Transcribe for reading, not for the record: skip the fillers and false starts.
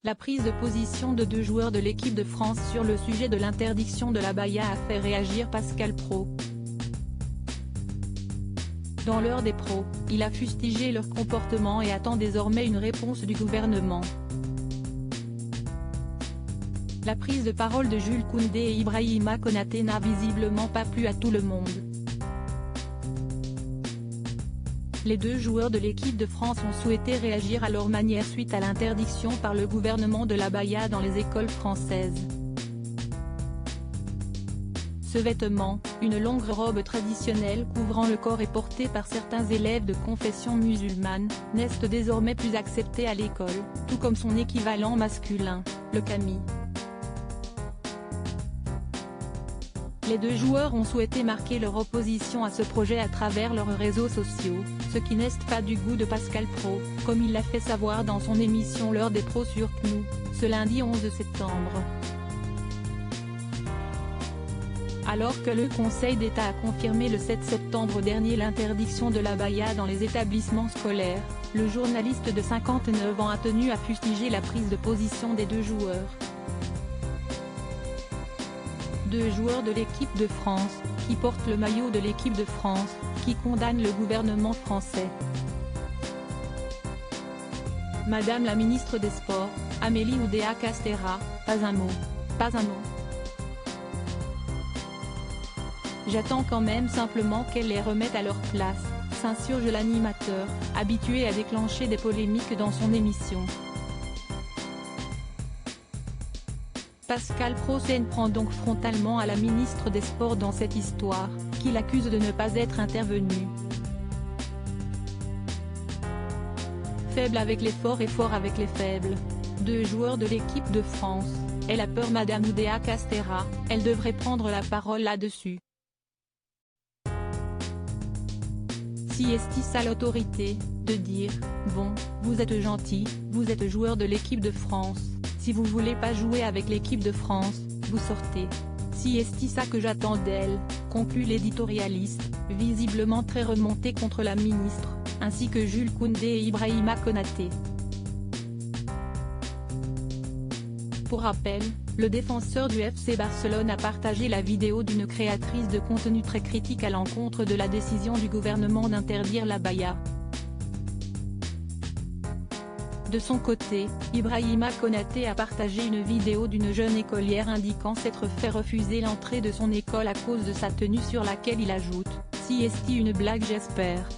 La prise de position de 2 joueurs de l'équipe de France sur le sujet de l'interdiction de l'abaya a fait réagir Pascal Praud. Dans l'heure des pros, il a fustigé leur comportement et attend désormais une réponse du gouvernement. La prise de parole de Jules Koundé et Ibrahima Konaté n'a visiblement pas plu à tout le monde. Les 2 joueurs de l'équipe de France ont souhaité réagir à leur manière suite à l'interdiction par le gouvernement de l'abaya dans les écoles françaises. Ce vêtement, une longue robe traditionnelle couvrant le corps et portée par certains élèves de confession musulmane, n'est désormais plus accepté à l'école, tout comme son équivalent masculin, le qamis. Les 2 joueurs ont souhaité marquer leur opposition à ce projet à travers leurs réseaux sociaux, ce qui n'est pas du goût de Pascal Praud, comme il l'a fait savoir dans son émission L'heure des pros sur CNews, ce lundi 11 septembre. Alors que le Conseil d'État a confirmé le 7 septembre dernier l'interdiction de l'abaya dans les établissements scolaires, le journaliste de 59 ans a tenu à fustiger la prise de position des 2 joueurs. 2 joueurs de l'équipe de France, qui portent le maillot de l'équipe de France, qui condamnent le gouvernement français. Madame la ministre des Sports, Amélie Oudéa-Castéra, pas un mot, pas un mot. J'attends quand même simplement qu'elle les remette à leur place, s'insurge l'animateur, habitué à déclencher des polémiques dans son émission. Pascal Praud s'en prend donc frontalement à la ministre des Sports dans cette histoire, qu'il accuse de ne pas être intervenue. Faible avec les forts et fort avec les faibles. 2 joueurs de l'équipe de France, elle a peur Madame Oudéa-Castéra, elle devrait prendre la parole là-dessus. Si est-ce ça l'autorité, de dire, bon, vous êtes gentil, vous êtes joueur de l'équipe de France, si vous voulez pas jouer avec l'équipe de France, vous sortez. Si est-ce ça que j'attends d'elle, conclut l'éditorialiste, visiblement très remonté contre la ministre, ainsi que Jules Koundé et Ibrahima Konaté. Pour rappel, le défenseur du FC Barcelone a partagé la vidéo d'une créatrice de contenu très critique à l'encontre de la décision du gouvernement d'interdire l'abaya. De son côté, Ibrahima Konaté a partagé une vidéo d'une jeune écolière indiquant s'être fait refuser l'entrée de son école à cause de sa tenue sur laquelle il ajoute « Si est-ce une blague j'espère ».